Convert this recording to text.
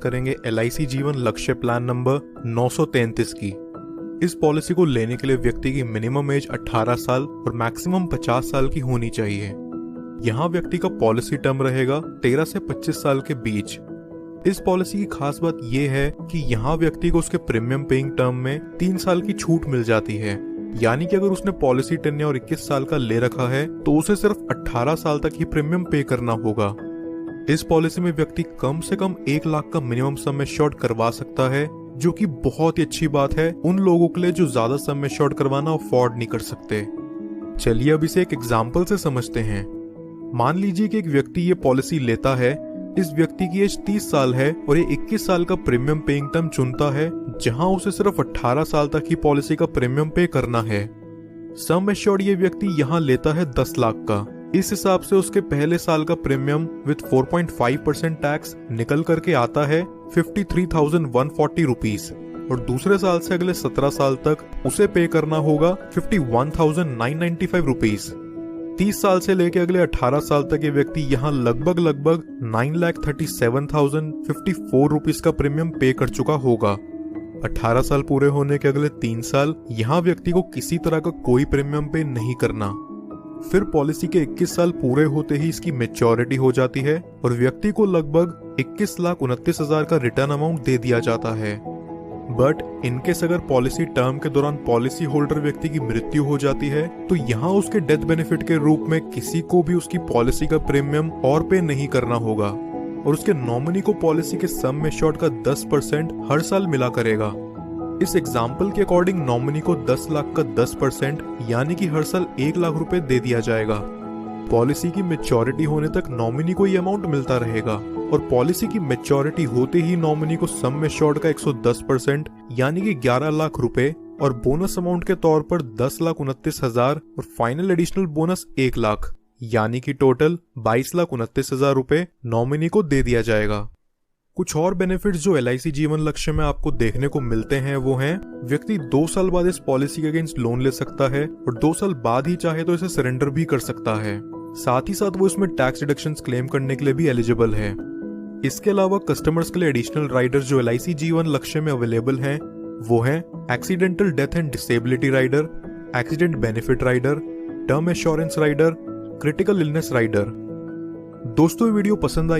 करेंगे LIC जीवन लक्ष्य प्लान नंबर 933 की। इस पॉलिसी को लेने के लिए व्यक्ति की मिनिमम एज 18 साल और मैक्सिमम 50 साल की होनी चाहिए। यहाँ व्यक्ति का पॉलिसी टर्म रहेगा 13 से 25 साल के बीच। इस पॉलिसी की खास बात यह है कि यहाँ व्यक्ति को उसके प्रीमियम पेइंग टर्म में 3 साल की छूट मिल जाती है। यानी कि अगर उसने पॉलिसी टेन्योर और 21 साल का ले रखा है तो उसे सिर्फ 18 साल तक ही प्रीमियम पे करना होगा। इस पॉलिसी में व्यक्ति कम से कम 1 लाख का मिनिमम सम एश्योर्ड करवा सकता है, जो कि बहुत ही अच्छी बात है उन लोगों के लिए जो ज्यादा सम एश्योर्ड करवाना अफोर्ड नहीं कर सकते। चलिए अब इसे एक एग्जाम्पल से समझते हैं। मान लीजिए कि एक व्यक्ति ये पॉलिसी लेता है। इस व्यक्ति की एज 30 साल है और ये 21 साल का प्रीमियम पेइंग टर्म चुनता है, जहां उसे सिर्फ 18 साल तक ही पॉलिसी का प्रीमियम पे करना है। सम एश्योर्ड ये व्यक्ति यहाँ लेता है 10 लाख का। इस हिसाब से उसके पहले साल का प्रीमियम विद 4.5% टैक्स निकल करके आता है 53,140 रुपीज और दूसरे साल से अगले 17 साल तक उसे पे करना होगा 51,995 रुपीज। 30 साल से लेके अगले 18 साल तक ये व्यक्ति यहाँ लगभग 9,37,054 रुपीज का प्रीमियम पे कर चुका होगा। 18 साल पूरे होने के अगले 3 साल यहाँ व्यक्ति को किसी तरह का कोई प्रीमियम पे नहीं करना। फिर पॉलिसी के 21 साल पूरे होते ही इसकी मैच्योरिटी हो जाती है और व्यक्ति को लगभग 21,29,000 का रिटर्न अमाउंट दे दिया जाता है। बट इनकेस अगर पॉलिसी टर्म के दौरान पॉलिसी होल्डर व्यक्ति की मृत्यु हो जाती है तो यहाँ उसके डेथ बेनिफिट के रूप में किसी को भी उसकी पॉलिसी का प्रीमियम और पे नहीं करना होगा और उसके नॉमिनी को पॉलिसी के सम एश्योर्ड का 10% हर साल मिला करेगा। इस एग्जाम्पल के अकॉर्डिंग नॉमिनी को 10 लाख का 10% यानी कि हर साल 1 लाख रुपए दे दिया जाएगा। पॉलिसी की मैच्योरिटी होने तक नॉमिनी को ये अमाउंट मिलता रहेगा और पॉलिसी की मैच्योरिटी होते ही नॉमिनी को सम एश्योर्ड का 110% यानी कि 11 लाख रुपए और बोनस अमाउंट के तौर पर 10,29,000 और फाइनल एडिशनल बोनस 1 लाख यानी कि टोटल 22,29,000 रुपए नॉमिनी को दे दिया जाएगा। कुछ और बेनिफिट्स जो LIC जीवन लक्ष्य में आपको देखने को मिलते हैं वो हैं, व्यक्ति 2 साल बाद इस पॉलिसी के अगेंस्ट लोन ले सकता है और 2 साल बाद ही चाहे तो इसे सरेंडर भी कर सकता है। साथ ही साथ वो इसमें टैक्स डिडक्शंस क्लेम करने के लिए भी एलिजिबल है। इसके अलावा कस्टमर्स के लिए एडिशनल राइडर जो LIC जीवन लक्ष्य में अवेलेबल हैं वो हैं accidental death and disability rider, accident benefit rider, term assurance rider, critical illness rider. दोस्तों वीडियो पसंद आई